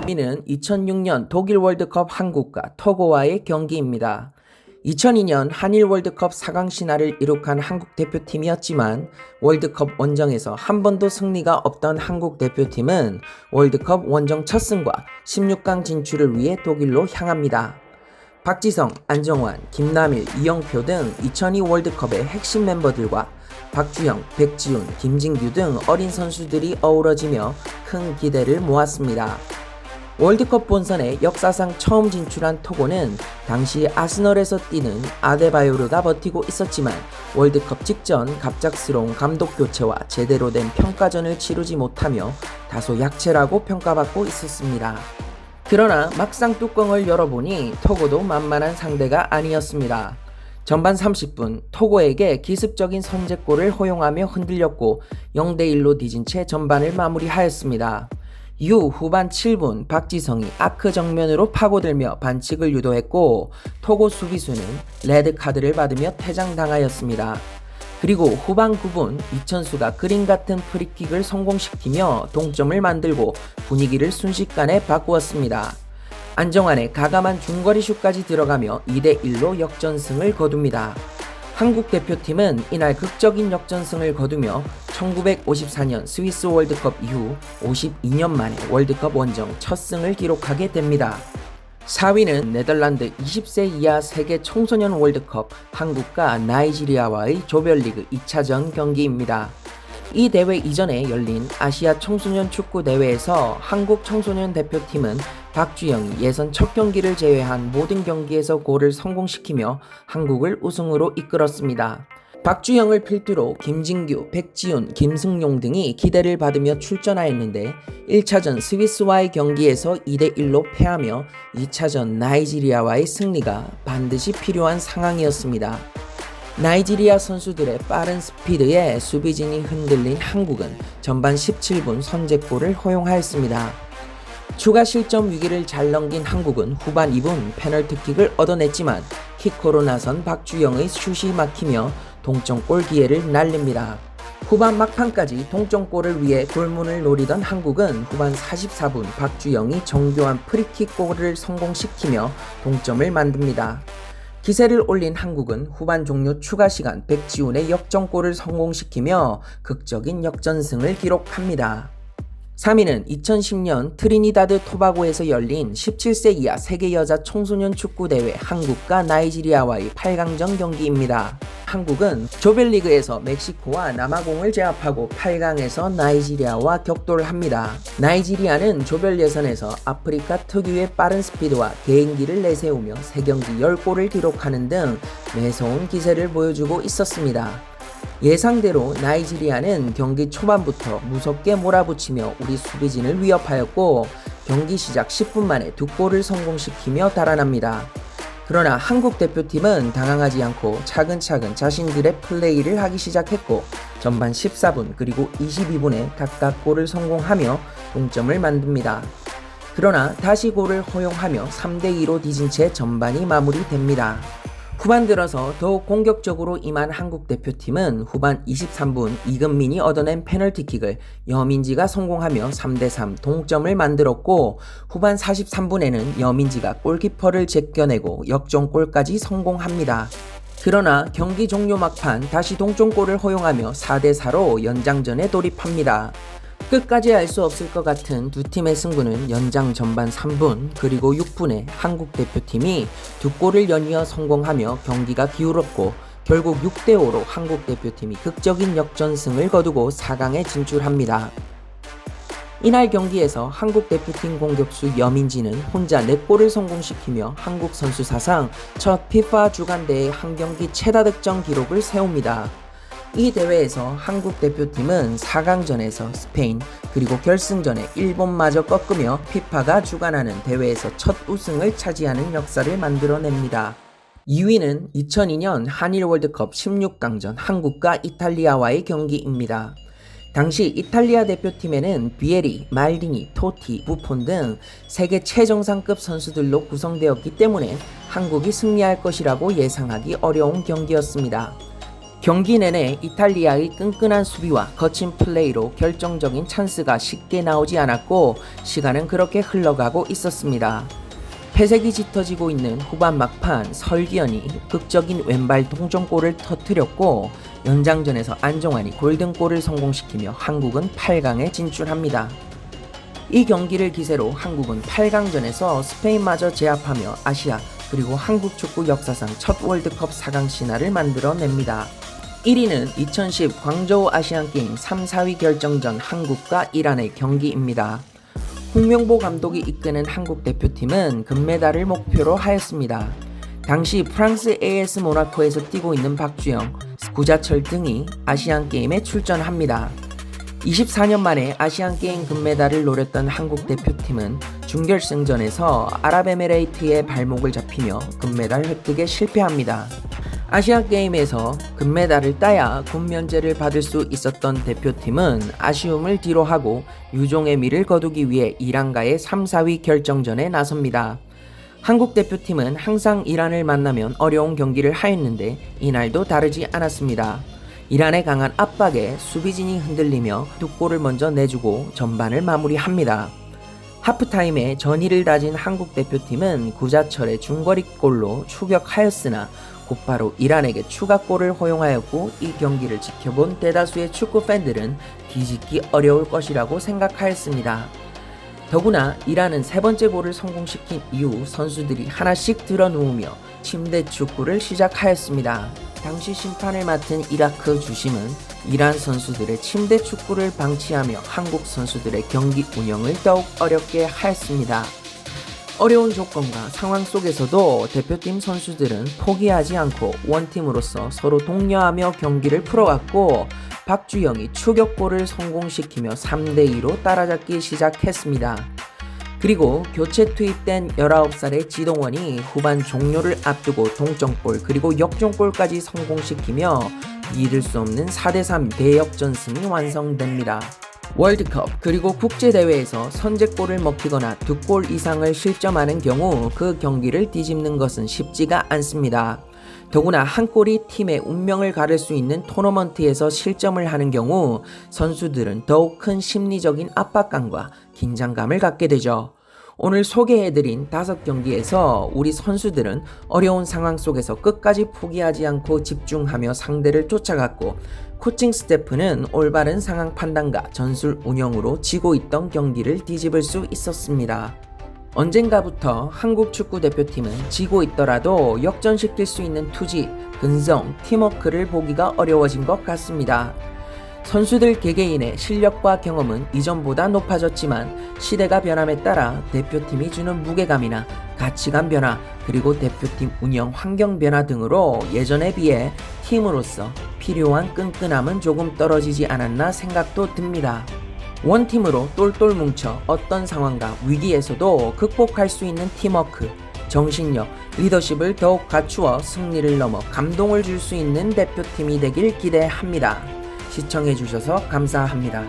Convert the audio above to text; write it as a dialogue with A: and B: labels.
A: 3위는 2006년 독일 월드컵 한국과 토고와의 경기입니다. 2002년 한일 월드컵 4강 신화를 이룩한 한국 대표팀이었지만 월드컵 원정에서 한 번도 승리가 없던 한국 대표팀은 월드컵 원정 첫 승과 16강 진출을 위해 독일로 향합니다. 박지성, 안정환, 김남일, 이영표 등 2002 월드컵의 핵심 멤버들과 박주영, 백지훈, 김진규 등 어린 선수들이 어우러지며 큰 기대를 모았습니다. 월드컵 본선에 역사상 처음 진출한 토고는 당시 아스널에서 뛰는 아데바요르가 버티고 있었지만 월드컵 직전 갑작스러운 감독 교체와 제대로 된 평가전을 치르지 못하며 다소 약체라고 평가받고 있었습니다. 그러나 막상 뚜껑을 열어보니 토고도 만만한 상대가 아니었습니다. 전반 30분 토고에게 기습적인 선제골을 허용하며 흔들렸고 0대1로 뒤진 채 전반을 마무리하였습니다. 이후 후반 7분 박지성이 아크 정면으로 파고들며 반칙을 유도했고 토고 수비수는 레드카드를 받으며 퇴장당하였습니다. 그리고 후반 9분 이천수가 그림 같은 프리킥을 성공시키며 동점을 만들고 분위기를 순식간에 바꾸었습니다. 안정환의 가감한 중거리 슛까지 들어가며 2대1로 역전승을 거둡니다. 한국 대표팀은 이날 극적인 역전승을 거두며 1954년 스위스 월드컵 이후 52년 만에 월드컵 원정 첫 승을 기록하게 됩니다. 4위는 네덜란드 20세 이하 세계 청소년 월드컵 한국과 나이지리아와의 조별리그 2차전 경기입니다. 이 대회 이전에 열린 아시아 청소년 축구 대회에서 한국 청소년 대표팀은 박주영이 예선 첫 경기를 제외한 모든 경기에서 골을 성공시키며 한국을 우승으로 이끌었습니다. 박주영을 필두로 김진규, 백지훈, 김승용 등이 기대를 받으며 출전하였는데 1차전 스위스와의 경기에서 2대1로 패하며 2차전 나이지리아와의 승리가 반드시 필요한 상황이었습니다. 나이지리아 선수들의 빠른 스피드에 수비진이 흔들린 한국은 전반 17분 선제골을 허용하였습니다. 추가 실점 위기를 잘 넘긴 한국은 후반 2분 페널티킥을 얻어냈지만 키커로 나선 박주영의 슛이 막히며 동점골 기회를 날립니다. 후반 막판까지 동점골을 위해 골문을 노리던 한국은 후반 44분 박주영이 정교한 프리킥 골을 성공시키며 동점을 만듭니다. 기세를 올린 한국은 후반 종료 추가 시간 백지훈의 역전골을 성공시키며 극적인 역전승을 기록합니다. 3위는 2010년 트리니다드 토바고에서 열린 17세 이하 세계 여자 청소년 축구대회 한국과 나이지리아와의 8강전 경기입니다. 한국은 조별리그에서 멕시코와 남아공을 제압하고 8강에서 나이지리아와 격돌을 합니다. 나이지리아는 조별 예선에서 아프리카 특유의 빠른 스피드와 개인기를 내세우며 3경기 10골을 기록하는 등 매서운 기세를 보여주고 있었습니다. 예상대로 나이지리아는 경기 초반부터 무섭게 몰아붙이며 우리 수비진을 위협하였고 경기 시작 10분 만에 2골을 성공시키며 달아납니다. 그러나 한국 대표팀은 당황하지 않고 차근차근 자신들의 플레이를 하기 시작했고 전반 14분 그리고 22분에 각각 골을 성공하며 동점을 만듭니다. 그러나 다시 골을 허용하며 3대2로 뒤진 채 전반이 마무리됩니다. 후반 들어서 더욱 공격적으로 임한 한국 대표팀은 후반 23분 이금민이 얻어낸 페널티킥을 여민지가 성공하며 3대3 동점을 만들었고 후반 43분에는 여민지가 골키퍼를 제껴내고 역전골까지 성공합니다. 그러나 경기 종료 막판 다시 동점골을 허용하며 4대4로 연장전에 돌입합니다. 끝까지 알 수 없을 것 같은 두 팀의 승부는 연장 전반 3분 그리고 6분에 한국 대표팀이 2골을 연이어 성공하며 경기가 기울었고 결국 6대5로 한국 대표팀이 극적인 역전승을 거두고 4강에 진출합니다. 이날 경기에서 한국 대표팀 공격수 여민지는 혼자 4골을 성공시키며 한국 선수 사상 첫 FIFA 주간대회 한 경기 최다 득점 기록을 세웁니다. 이 대회에서 한국 대표팀은 4강전에서 스페인 그리고 결승전에 일본마저 꺾으며 피파가 주관하는 대회에서 첫 우승을 차지하는 역사를 만들어냅니다. 2위는 2002년 한일 월드컵 16강전 한국과 이탈리아와의 경기입니다. 당시 이탈리아 대표팀에는 비에리, 말디니, 토티, 부폰 등 세계 최정상급 선수들로 구성되었기 때문에 한국이 승리할 것이라고 예상하기 어려운 경기였습니다. 경기 내내 이탈리아의 끈끈한 수비와 거친 플레이로 결정적인 찬스가 쉽게 나오지 않았고 시간은 그렇게 흘러가고 있었습니다. 패색이 짙어지고 있는 후반 막판 설기현이 극적인 왼발 동점골을 터뜨렸고 연장전에서 안정환이 골든골을 성공시키며 한국은 8강에 진출합니다. 이 경기를 기세로 한국은 8강전에서 스페인마저 제압하며 아시아 그리고 한국 축구 역사상 첫 월드컵 4강 신화를 만들어냅니다. 1위는 2010 광저우 아시안게임 3, 4위 결정전 한국과 이란의 경기입니다. 홍명보 감독이 이끄는 한국 대표팀은 금메달을 목표로 하였습니다. 당시 프랑스 AS 모나코에서 뛰고 있는 박주영, 구자철 등이 아시안게임에 출전합니다. 24년 만에 아시안게임 금메달을 노렸던 한국 대표팀은 준결승전에서 아랍에미레이트의 발목을 잡히며 금메달 획득에 실패합니다. 아시안게임에서 금메달을 따야 군면제를 받을 수 있었던 대표팀은 아쉬움을 뒤로하고 유종의 미를 거두기 위해 이란과의 3, 4위 결정전에 나섭니다. 한국 대표팀은 항상 이란을 만나면 어려운 경기를 하였는데 이날도 다르지 않았습니다. 이란의 강한 압박에 수비진이 흔들리며 두 골을 먼저 내주고 전반을 마무리합니다. 하프타임에 전의를 다진 한국 대표팀은 구자철의 중거리골로 추격하였으나 곧바로 이란에게 추가골을 허용하였고 이 경기를 지켜본 대다수의 축구 팬들은 뒤집기 어려울 것이라고 생각하였습니다. 더구나 이란은 세 번째 골을 성공시킨 이후 선수들이 하나씩 드러누우며 침대 축구를 시작하였습니다. 당시 심판을 맡은 이라크 주심은 이란 선수들의 침대 축구를 방치하며 한국 선수들의 경기 운영을 더욱 어렵게 하였습니다. 어려운 조건과 상황 속에서도 대표팀 선수들은 포기하지 않고 원팀으로서 서로 독려하며 경기를 풀어갔고 박주영이 추격골을 성공시키며 3대2로 따라잡기 시작했습니다. 그리고 교체 투입된 19살의 지동원이 후반 종료를 앞두고 동점골 그리고 역전골까지 성공시키며 믿을 수 없는 4대3 대역전승이 완성됩니다. 월드컵 그리고 국제대회에서 선제골을 먹히거나 2골 이상을 실점하는 경우 그 경기를 뒤집는 것은 쉽지가 않습니다. 더구나 한 골이 팀의 운명을 가를 수 있는 토너먼트에서 실점을 하는 경우 선수들은 더욱 큰 심리적인 압박감과 긴장감을 갖게 되죠. 오늘 소개해드린 5경기에서 우리 선수들은 어려운 상황 속에서 끝까지 포기하지 않고 집중하며 상대를 쫓아갔고 코칭 스태프는 올바른 상황 판단과 전술 운영으로 지고 있던 경기를 뒤집을 수 있었습니다. 언젠가부터 한국 축구 대표팀은 지고 있더라도 역전시킬 수 있는 투지, 근성, 팀워크를 보기가 어려워진 것 같습니다. 선수들 개개인의 실력과 경험은 이전보다 높아졌지만 시대가 변함에 따라 대표팀이 주는 무게감이나 가치관 변화 그리고 대표팀 운영 환경 변화 등으로 예전에 비해 팀으로서 필요한 끈끈함은 조금 떨어지지 않았나 생각도 듭니다. 원팀으로 똘똘 뭉쳐 어떤 상황과 위기에서도 극복할 수 있는 팀워크, 정신력, 리더십을 더욱 갖추어 승리를 넘어 감동을 줄 수 있는 대표팀이 되길 기대합니다. 시청해주셔서 감사합니다.